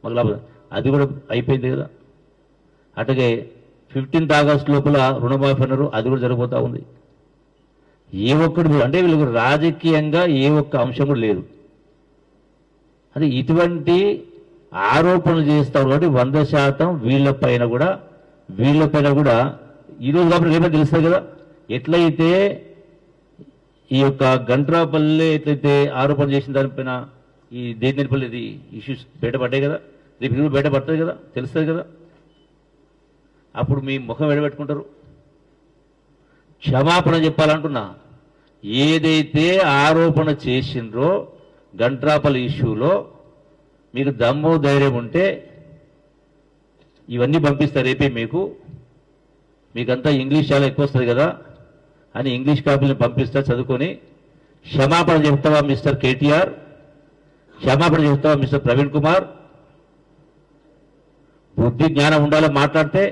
మాకు లాభం అది కూడా అయిపోయింది కదా. అట్లాగే 15th ఆగస్టు లోపల రుణమాఫీ అన్నారు, అది కూడా జరిగిపోతూ ఉంది. ఏ ఒక్కటి అంటే వీళ్ళకు రాజకీయంగా ఏ ఒక్క అంశం కూడా లేదు. అది ఇటువంటి ఆరోపణలు చేస్తారు కాబట్టి 100% వీళ్ళపైన కూడా ఈరోజు కాబట్టి రేపే తెలుస్తుంది కదా. ఎట్లయితే ఈ యొక్క గంట్రాపల్లి ఎట్లయితే ఆరోపణ చేసిన దానిపైన ఈ దేనిపల్లి ఇది ఇష్యూస్ బయటపడ్డాయి కదా, రేపు ఇది బయటపడుతుంది కదా, తెలుస్తుంది కదా. అప్పుడు మీ ముఖం ఎడబెట్టుకుంటారు. క్షమాపణ చెప్పాలంటున్నా. ఏదైతే ఆరోపణ చేసిండ్రో గంట్రాపల్లి ఇష్యూలో మీకు దమ్ము ధైర్యం ఉంటే ఇవన్నీ పంపిస్తారు రేపే. మీకంతా ఇంగ్లీష్ చాలా ఎక్కువ వస్తుంది కదా అని ఇంగ్లీష్ కాపీలను పంపిస్తా, చదువుకొని క్షమాపణ చెప్తావా మిస్టర్ కేటీఆర్, క్షమాపణ చెప్తావా మిస్టర్ ప్రవీణ్ కుమార్. బుద్ధి జ్ఞానం ఉండాలో మాట్లాడితే.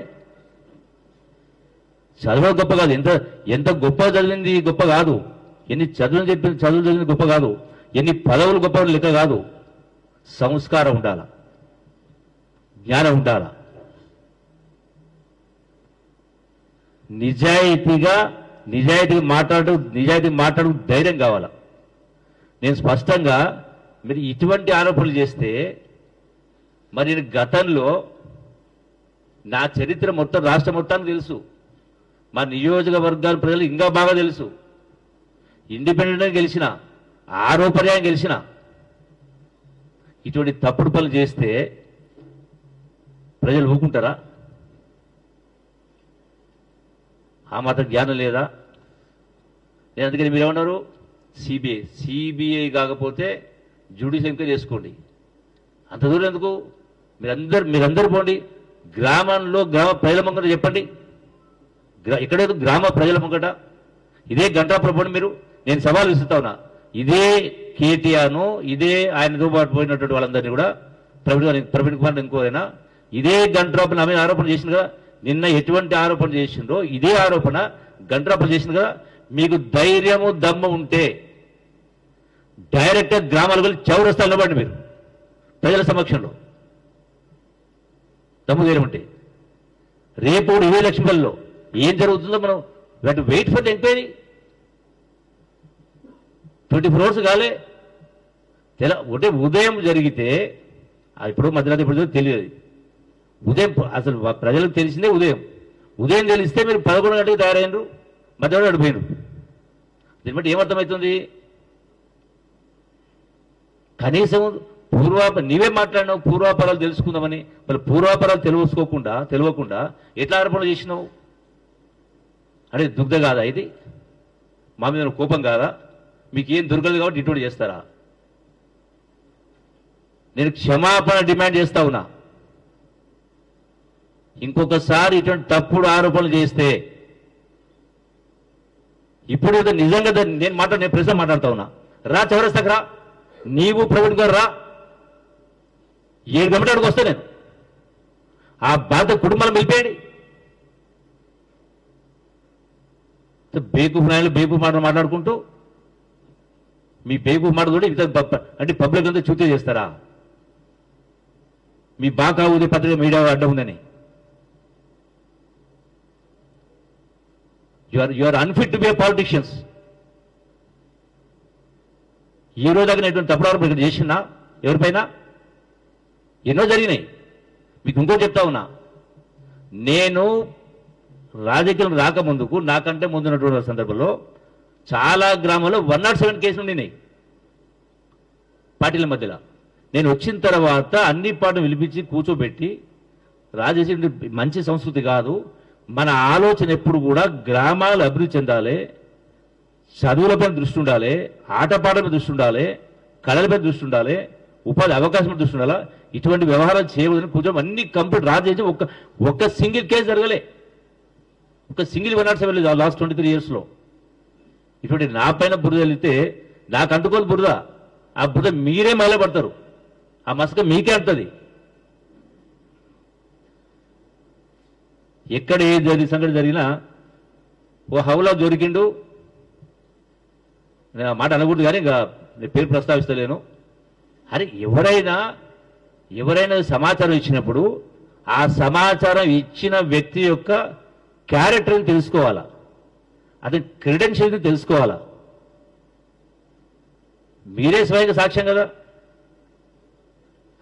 చదవడం గొప్ప కాదు, ఎంత గొప్ప చదివింది గొప్ప కాదు, ఎన్ని చదువులు చదివింది గొప్ప కాదు, ఎన్ని పదవులు గొప్ప లెక్క కాదు. సంస్కారం ఉండాల, జ్ఞానం ఉండాల, నిజాయితీగా మాట్లాడు ధైర్యం కావాల. నేను స్పష్టంగా మీరు ఇటువంటి ఆరోపణలు చేస్తే మరి నేను గతంలో నా చరిత్ర మొత్తం రాష్ట్ర మొత్తానికి తెలుసు, మా నియోజకవర్గాల ప్రజలు ఇంకా బాగా తెలుసు. ఇండిపెండెంట్గా గెలిచిన, ఆరోపణగా గెలిచిన. ఇటువంటి తప్పుడు పనులు చేస్తే ప్రజలు ఊరుకుంటారా? ఆ మాత్రం జ్ఞానం లేదా? నేను అందుకని మీరేమన్నారు, సిబిఐ కాకపోతే జ్యుడిషియల్ ఎంక్వైరీ చేసుకోండి. అంత దూరం ఎందుకు? మీరందరూ పోండి, గ్రామ ప్రజల ముంగట చెప్పండి. ఎక్కడేదో గ్రామ ప్రజల ముంగట ఇదే గంట్రాపల్లి పోండి మీరు. నేను సవాల్ విసురుతా ఉన్నా. ఇదే కేటీఆర్ను, ఇదే ఆయనతో పాటు పోయినటువంటి వాళ్ళందరినీ కూడా ప్రవీణ్ కుమార్ ఇంకోరైనా ఇదే గంట్రాపల్లి ఆమె ఆరోపణ చేసింది కదా. నిన్న ఎటువంటి ఆరోపణ చేసిండ్రో ఇదే ఆరోపణ గంట్రాపల్లి చేసింది కదా. మీకు ధైర్యము దమ్ము ఉంటే డైరెక్ట్గా గ్రామాలకు వెళ్ళి చౌరస్తాలు నిలబడండి మీరు ప్రజల సమక్షంలో. దమ్ము ధైర్యం ఉంటే రేపు ఇదే లక్ష్మీపల్లిలో ఏం జరుగుతుందో మనం wait for the enquiry. 24 hours కాలే. ఒకటే ఉదయం జరిగితే ఇప్పుడు మధ్యరాత్రి ఇప్పుడు తెలియదు. ఉదయం అసలు ప్రజలకు తెలిసిందే ఉదయం తెలిస్తే మీరు 11 గంటలకు తయారైనరు, మధ్యాహ్నం అడిపోయినరు. దీన్ని బట్టి ఏమర్థమవుతుంది? కనీసం నీవే మాట్లాడినావు పూర్వాపరాలు తెలుసుకుందామని. మరి పూర్వాపరాలు తెలియకుండా ఎట్లా ఆరోపణలు చేసినావు? అంటే దుగ్ధ కాదా ఇది? మా మీద కోపం కాదా? మీకు ఏం దొరకదు కాబట్టి ఇటువంటి చేస్తారా? నేను క్షమాపణ డిమాండ్ చేస్తా ఉన్నా. ఇంకొకసారి ఇటువంటి తప్పుడు ఆరోపణలు చేస్తే ఇప్పుడు నిజంగా నేను ప్రశ్న మాట్లాడుతా ఉన్నా. రా చౌరస్తాకు రా, నీవు ప్రవీణ్ గారు రా. 7 గంటలకు వస్తే నేను ఆ బాధ కుటుంబాలను పిలిపేయండి. బేకూఫ్ నాయలు బేకూఫ్ మాట మాట్లాడుకుంటూ మీ బేకూఫ్ మాట కూడా అంటే పబ్లిక్ అంతా చూతే చేస్తారా? మీ బాగా ఉదయ పత్రిక మీడియా అడ్డం ఉందని. You are unfit to be a politicians. ఈ రోజు దగ్గర తప్పుడు ఆరోపణ ఇక్కడ చేసినా ఎవరిపైనా ఎన్నో జరిగినాయి. మీకు ఇంకో చెప్తా ఉన్నా, నేను రాజకీయాలకు రాకముందుకు నాకంటే ముందున్నటువంటి సందర్భంలో చాలా గ్రామాల్లో 107 కేసులు ఉండినాయి పార్టీల మధ్యలో. నేను వచ్చిన తర్వాత అన్ని పార్టీలు పిలిపించి కూర్చోబెట్టి రాజకీయ మంచి సంస్కృతి కాదు, మన ఆలోచన ఎప్పుడు కూడా గ్రామాలు అభివృద్ధి చెందాలి, చదువులపై దృష్టి ఉండాలి, ఆటపాటల మీద దృష్టి ఉండాలి, కళలపై దృష్టి ఉండాలి, ఉపాధి అవకాశం దృష్టి ఉండాలా. ఇటువంటి వ్యవహారాలు చేయవద్దని కూర్చొని అన్ని కంప్లీట్ రాజకీయ ఒక్క సింగిల్ కేసు జరగలే, ఒక సింగిల్ 107 లాస్ట్ 23 yearsలో. ఇటువంటి నా పైన బురద వెళ్తే నాకు అంటుకోదు బురద, ఆ బురద మీరే మైలపడతారు, ఆ మసక మీకే అంటుంది. ఎక్కడ ఏ సంఘటన జరిగినా ఓ హౌలా దొరికిండు, నేను ఆ మాట అనకూడదు కానీ ఇంకా నేను పేరు ప్రస్తావిస్తలేను. అరే ఎవరైనా ఎవరైనా సమాచారం ఇచ్చినప్పుడు ఆ సమాచారం ఇచ్చిన వ్యక్తి యొక్క క్యారెక్టర్ని తెలుసుకోవాలా, అతని క్రెడెన్షియల్ని తెలుసుకోవాలా. మీరే స్వయంగా సాక్ష్యం కదా.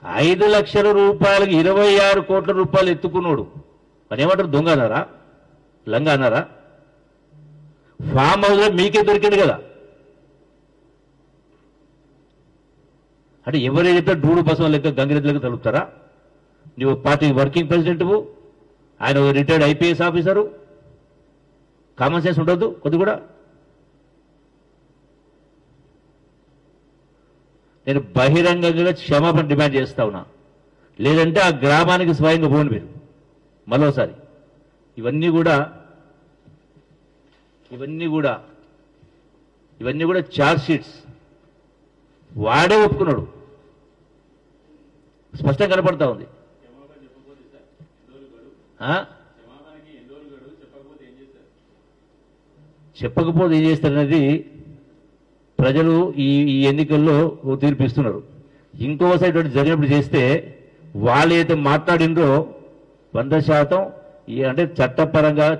5 లక్షల రూపాయలకి 26 కోట్ల రూపాయలు ఎత్తుకున్నాడు. మరి ఏమంటారు, దొంగ అన్నారా, లంగా అన్నారా? ఫామ్ హౌస్లో మీకే దొరికింది కదా. అంటే ఎవరే చెప్తే డూడు బసం లెక్క గంగిరెద్దులకు తలుపుతారా? నువ్వు పార్టీ వర్కింగ్ ప్రెసిడెంట్వు, ఆయన retired IPS officer. Common sense ఉండొద్దు కొద్ది కూడా. నేను బహిరంగంగా క్షమాపణ డిమాండ్ చేస్తా ఉన్నా. లేదంటే ఆ గ్రామానికి స్వయంగా పోండి మీరు మరోసారి. ఇవన్నీ కూడా చార్జ్ షీట్స్. వాడే ఒప్పుకున్నాడు, స్పష్టంగా కనపడతా ఉంది. చెప్పకపోతే ఏం చేస్తారనేది ప్రజలు ఈ ఎన్నికల్లో తీర్పిస్తున్నారు. ఇంకోసారి ఇటువంటి జరిగినప్పుడు చేస్తే వాళ్ళు ఏదైతే మాట్లాడిండ్రో 100% అంటే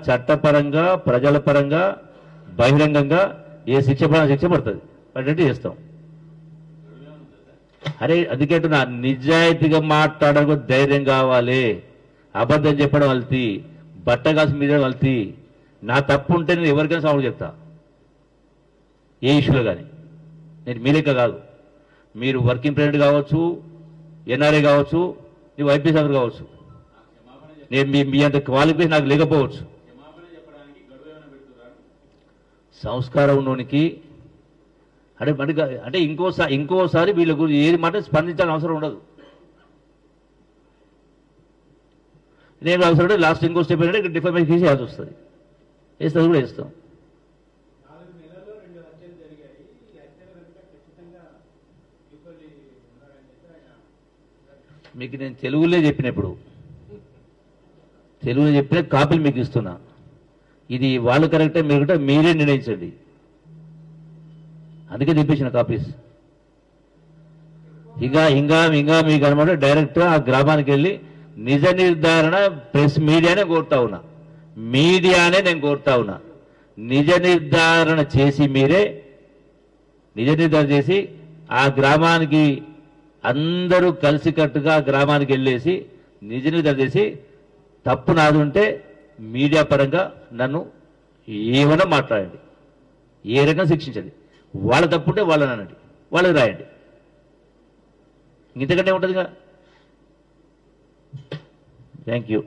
చట్టపరంగా ప్రజల పరంగా బహిరంగంగా ఏ శిక్ష పడుతుంది అటువంటి చేస్తాం. అరే అందుకే నా నిజాయితీగా మాట్లాడడానికి ధైర్యం కావాలి. అబద్ధం చెప్పడం వల్తి, బట్టగాసి మీద వల్తి. నా తప్పు ఉంటే నేను ఎవరికైనా సాగు చెప్తా, ఏ ఇష్యూలో కానీ. నేను మీ లెక్క కాదు. మీరు వర్కింగ్ ప్రెసిడెంట్ కావచ్చు, ఎన్ఆర్ఐ కావచ్చు, నువ్వు ఐపీఎస్ ఆఫీసర్ కావచ్చు. నేను మీ అంత క్వాలిఫికేషన్ నాకు లేకపోవచ్చు. సంస్కారం ఉన్నోనికి అంటే ఇంకోసారి వీళ్ళ గురించి ఏది మాట స్పందించాల్సిన అవసరం ఉండదు. నేను అవసరం లాస్ట్ ఇంకో స్టెప్ ఏంటంటే డిఫర్మేషన్ తీసి వేయాల్సి వస్తుంది. వేస్తుంది కూడా వేస్తాం. మీకు నేను తెలుగులో చెప్పినప్పుడు కాపీలు మీకు ఇస్తున్నా. ఇది వాళ్ళు కరెక్టే మీరు మీరే నిర్ణయించండి. అందుకే తెప్పించిన కాపీస్. ఇంకా మీకు అనమాట డైరెక్ట్గా ఆ గ్రామానికి వెళ్ళి నిజ నిర్ధారణ ప్రెస్ మీడియానే కోరుతా ఉన్నా. నేను కోరుతా ఉన్నా. నిజ నిర్ధారణ చేసి ఆ గ్రామానికి అందరూ కలిసికట్టుగా గ్రామానికి వెళ్ళేసి నిజ నిర్ధారణ చేసి తప్పు నాది ఉంటే మీడియా పరంగా నన్ను ఏమైనా మాట్లాడండి, ఏ రకంగా శిక్షించండి. వాళ్ళ తప్పుంటే వాళ్ళని అనండి, వాళ్ళకి రాయండి. ఇంతకంటే ఉంటుందిగా. Thank you.